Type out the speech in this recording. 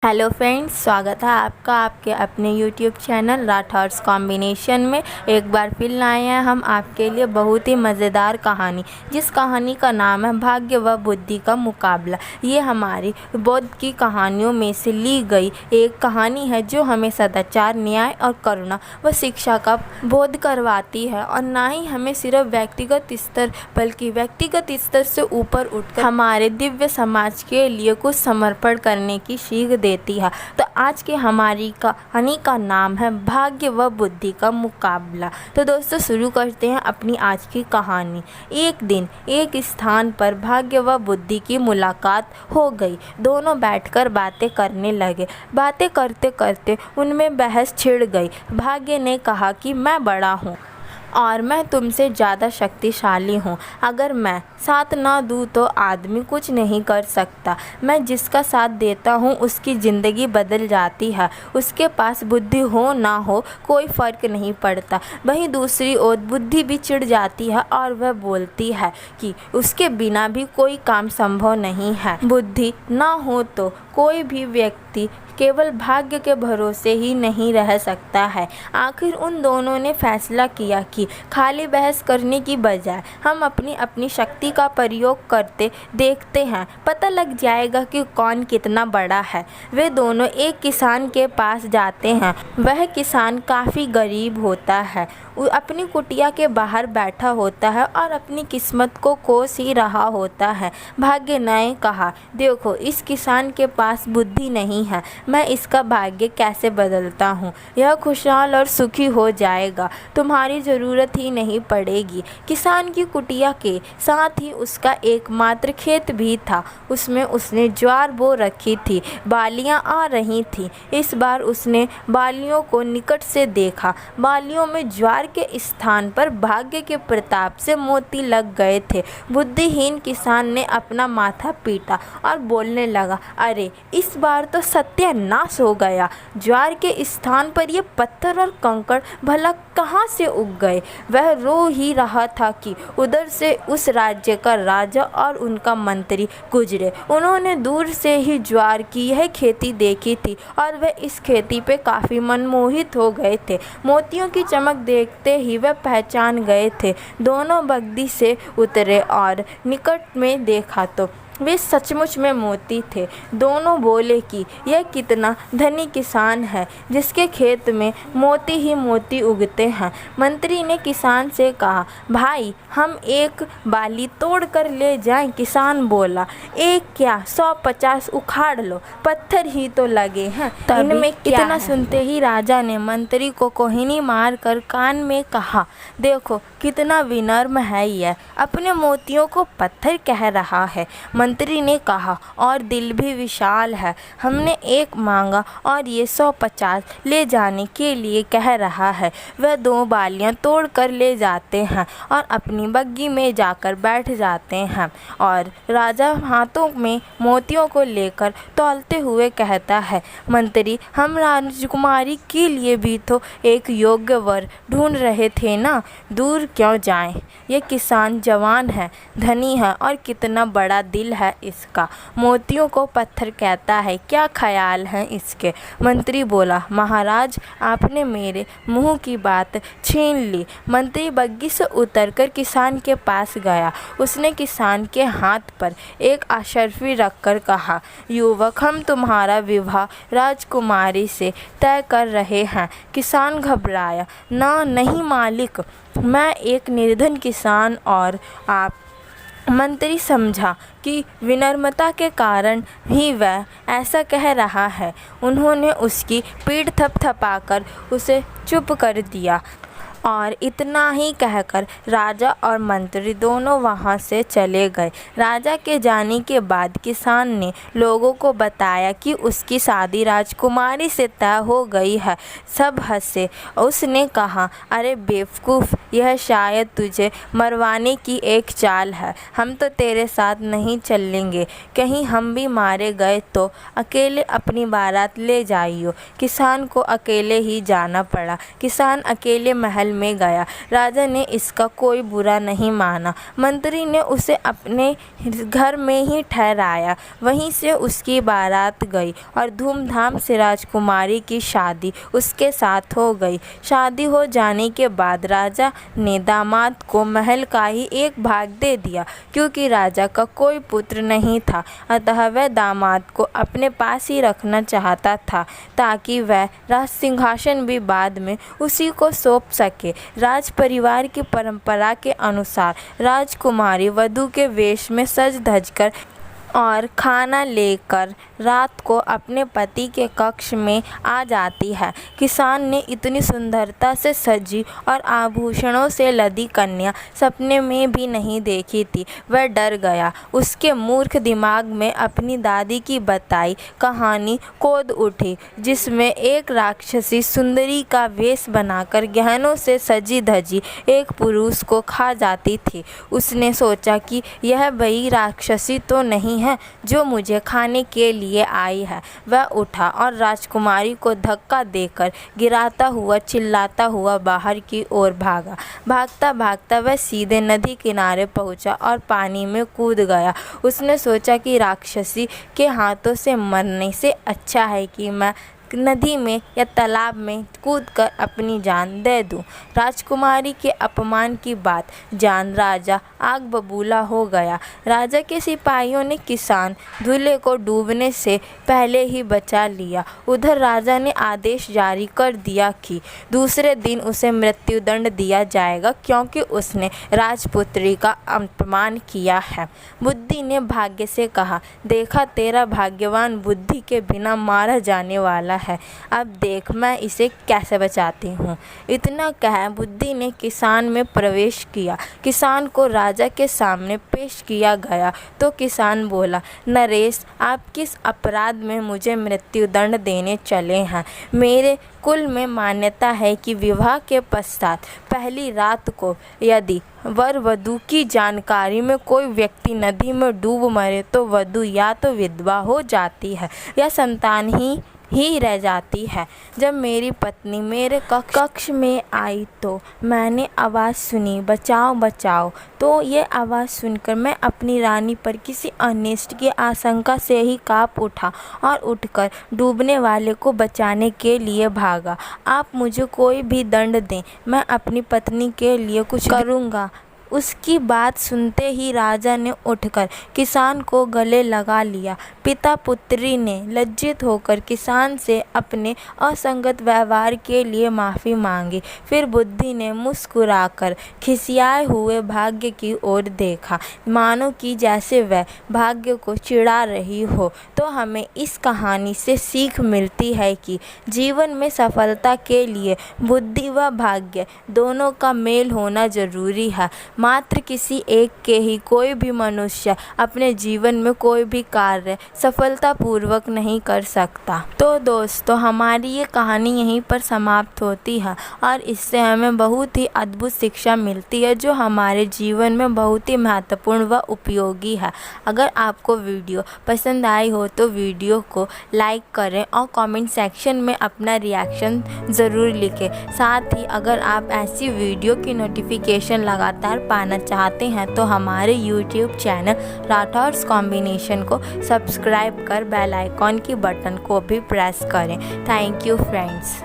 Hello friends, स्वागत है आपका आपके अपने यूट्यूब चैनल राठौर्स कॉम्बिनेशन में। एक बार फिर लाए हैं हम आपके लिए बहुत ही मज़ेदार कहानी, जिस कहानी का नाम है भाग्य व बुद्धि का मुकाबला। ये हमारी बौद्ध की कहानियों में से ली गई एक कहानी है जो हमें सदाचार, न्याय और करुणा व शिक्षा का बोध करवाती है, और ना ही हमें सिर्फ व्यक्तिगत स्तर बल्कि व्यक्तिगत स्तर से ऊपर उठकर हमारे दिव्य समाज के लिए कुछ समर्पण करने की सीख देती है। तो आज की हमारी कहानी का नाम है भाग्य व बुद्धि का मुकाबला। तो दोस्तों, शुरू करते हैं अपनी आज की कहानी। एक दिन एक स्थान पर भाग्य व बुद्धि की मुलाकात हो गई। दोनों बैठकर बातें करने लगे। बातें करते करते उनमें बहस छिड़ गई। भाग्य ने कहा कि मैं बड़ा हूँ और मैं तुमसे ज़्यादा शक्तिशाली हूँ। अगर मैं साथ ना दूँ तो आदमी कुछ नहीं कर सकता। मैं जिसका साथ देता हूँ उसकी ज़िंदगी बदल जाती है। उसके पास बुद्धि हो ना हो कोई फ़र्क नहीं पड़ता। वहीं दूसरी ओर बुद्धि भी चिढ़ जाती है और वह बोलती है कि उसके बिना भी कोई काम संभव नहीं है। बुद्धि ना हो तो कोई भी व्यक्ति केवल भाग्य के भरोसे ही नहीं रह सकता है। आखिर उन दोनों ने फैसला किया कि खाली बहस करने की बजाय हम अपनी अपनी शक्ति का प्रयोग करते देखते हैं, पता लग जाएगा कि कौन कितना बड़ा है। वे दोनों एक किसान के पास जाते हैं। वह किसान काफ़ी गरीब होता है, अपनी कुटिया के बाहर बैठा होता है और अपनी किस्मत को कोस ही रहा होता है। भाग्य ने कहा, देखो, इस किसान के पास बुद्धि नहीं है, मैं इसका भाग्य कैसे बदलता हूँ। यह खुशहाल और सुखी हो जाएगा, तुम्हारी ज़रूरत ही नहीं पड़ेगी। किसान की कुटिया के साथ ही उसका एकमात्र खेत भी था। उसमें उसने ज्वार बो रखी थी। बालियाँ आ रही थीं। इस बार उसने बालियों को निकट से देखा। बालियों में ज्वार के स्थान पर भाग्य के प्रताप से मोती लग गए थे। बुद्धिहीन किसान ने अपना माथा पीटा और बोलने लगा, अरे इस बार तो सत्यानाश हो गया। ज्वार के स्थान पर ये पत्थर और कंकड़ भला कहाँ से उग गए। वह रो ही रहा था कि उधर से उस राज्य का राजा और उनका मंत्री गुजरे। उन्होंने दूर से ही ज्वार की यह खेती देखी थी और वह इस खेती पे काफ़ी मनमोहित हो गए थे। मोतियों की चमक देखते ही वह पहचान गए थे। दोनों बगदी से उतरे और निकट में देखा तो वे सचमुच में मोती थे। दोनों बोले कि यह कितना धनी किसान है जिसके खेत में मोती ही मोती उगते हैं। मंत्री ने किसान से कहा, भाई हम एक बाली तोड़ कर ले जाएं। किसान बोला, एक क्या 150 उखाड़ लो, पत्थर ही तो लगे हैं, इनमें क्या इतना है? सुनते ही राजा ने मंत्री को कोहिनी मार कर कान में कहा, देखो कितना विनम्र है यह, अपने मोतियों को पत्थर कह रहा है। मंत्री ने कहा, और दिल भी विशाल है। हमने एक मांगा और ये 150 ले जाने के लिए कह रहा है। वह 2 बालियां तोड़ कर ले जाते हैं और अपनी बग्गी में जाकर बैठ जाते हैं, और राजा हाथों में मोतियों को लेकर तौलते हुए कहता है, मंत्री, हम राजकुमारी के लिए भी तो एक योग्य वर ढूंढ रहे थे ना, दूर क्यों जाएं? ये किसान जवान है, धनी है और कितना बड़ा दिल है इसका। मोतियों को पत्थर कहता है, क्या ख्याल है इसके? मंत्री बोला, महाराज आपने मेरे मुंह की बात छीन ली। मंत्री बग्गी से उतरकर किसान के पास गया। उसने किसान के हाथ पर एक अशर्फी रखकर कहा, युवक, हम तुम्हारा विवाह राजकुमारी से तय कर रहे हैं। किसान घबराया, ना नहीं मालिक, मैं एक निर्धन किसान और आप। मंत्री समझा कि विनम्रता के कारण ही वह ऐसा कह रहा है। उन्होंने उसकी पीठ थपथपाकर उसे चुप कर दिया और इतना ही कहकर राजा और मंत्री दोनों वहां से चले गए। राजा के जाने के बाद किसान ने लोगों को बताया कि उसकी शादी राजकुमारी से तय हो गई है। सब हंसे। उसने कहा, अरे बेवकूफ़, यह शायद तुझे मरवाने की एक चाल है। हम तो तेरे साथ नहीं चलेंगे। कहीं हम भी मारे गए तो अकेले अपनी बारात ले जाइयो। किसान को अकेले ही जाना पड़ा। किसान अकेले महल महल में गया। राजा ने इसका कोई बुरा नहीं माना। मंत्री ने उसे अपने घर में ही ठहराया। वहीं से उसकी बारात गई और धूमधाम से राजकुमारी की शादी उसके साथ हो गई। शादी हो जाने के बाद राजा ने दामाद को महल का ही एक भाग दे दिया। क्योंकि राजा का कोई पुत्र नहीं था, अतः वह दामाद को अपने पास ही रखना चाहता था, ताकि वह राज सिंहासन भी बाद में उसी को सौंप सके। राज परिवार की परंपरा के अनुसार राजकुमारी वधू के वेश में सज धज कर और खाना लेकर रात को अपने पति के कक्ष में आ जाती है। किसान ने इतनी सुंदरता से सजी और आभूषणों से लदी कन्या सपने में भी नहीं देखी थी। वह डर गया। उसके मूर्ख दिमाग में अपनी दादी की बताई कहानी कूद उठी, जिसमें एक राक्षसी सुंदरी का वेश बनाकर गहनों से सजी धजी एक पुरुष को खा जाती थी। उसने सोचा कि यह वही राक्षसी तो नहीं है जो मुझे खाने के लिए आई है। वह उठा और राजकुमारी को धक्का देकर गिराता हुआ चिल्लाता हुआ बाहर की ओर भागा। भागता भागता वह सीधे नदी किनारे पहुंचा और पानी में कूद गया। उसने सोचा कि राक्षसी के हाथों से मरने से अच्छा है कि मैं नदी में या तालाब में कूदकर अपनी जान दे दूं। राजकुमारी के अपमान की बात जान राजा आग बबूला हो गया। राजा के सिपाहियों ने किसान दूल्हे को डूबने से पहले ही बचा लिया। उधर राजा ने आदेश जारी कर दिया कि दूसरे दिन उसे मृत्युदंड दिया जाएगा, क्योंकि उसने राजपुत्री का अपमान किया है। बुद्धि ने भाग्य से कहा, देखा तेरा भाग्यवान बुद्धि के बिना मारा जाने वाला है। अब देख मैं इसे कैसे बचाती हूँ। इतना कह बुद्धि ने किसान में प्रवेश किया। किसान को राजा के सामने पेश किया गया तो किसान बोला, नरेश, आप किस अपराध में मुझे मृत्युदंड देने चले हैं? मेरे कुल में मान्यता है कि विवाह के पश्चात पहली रात को यदि वर वधू की जानकारी में कोई व्यक्ति नदी में डूब मरे तो वधू या तो विधवा हो जाती है या संतान ही रह जाती है। जब मेरी पत्नी मेरे कक्ष में आई तो मैंने आवाज़ सुनी, बचाओ बचाओ। तो ये आवाज़ सुनकर मैं अपनी रानी पर किसी अनिष्ट की आशंका से ही काँप उठा और उठकर डूबने वाले को बचाने के लिए भागा। आप मुझे कोई भी दंड दें, मैं अपनी पत्नी के लिए कुछ करूँगा। उसकी बात सुनते ही राजा ने उठकर किसान को गले लगा लिया। पिता पुत्री ने लज्जित होकर किसान से अपने असंगत व्यवहार के लिए माफ़ी मांगी। फिर बुद्धि ने मुस्कुराकर खिसियाए हुए भाग्य की ओर देखा, मानो कि जैसे वह भाग्य को चिढ़ा रही हो। तो हमें इस कहानी से सीख मिलती है कि जीवन में सफलता के लिए बुद्धि व भाग्य दोनों का मेल होना जरूरी है। मात्र किसी एक के ही कोई भी मनुष्य अपने जीवन में कोई भी कार्य सफलतापूर्वक नहीं कर सकता। तो दोस्तों, हमारी ये कहानी यहीं पर समाप्त होती है और इससे हमें बहुत ही अद्भुत शिक्षा मिलती है जो हमारे जीवन में बहुत ही महत्वपूर्ण व उपयोगी है। अगर आपको वीडियो पसंद आई हो तो वीडियो को लाइक करें और कमेंट सेक्शन में अपना रिएक्शन ज़रूर लिखें। साथ ही अगर आप ऐसी वीडियो की नोटिफिकेशन लगातार पाना चाहते हैं तो हमारे YouTube चैनल राठौर्स कॉम्बिनेशन को सब्सक्राइब कर बेल आइकॉन की बटन को भी प्रेस करें। Thank you friends.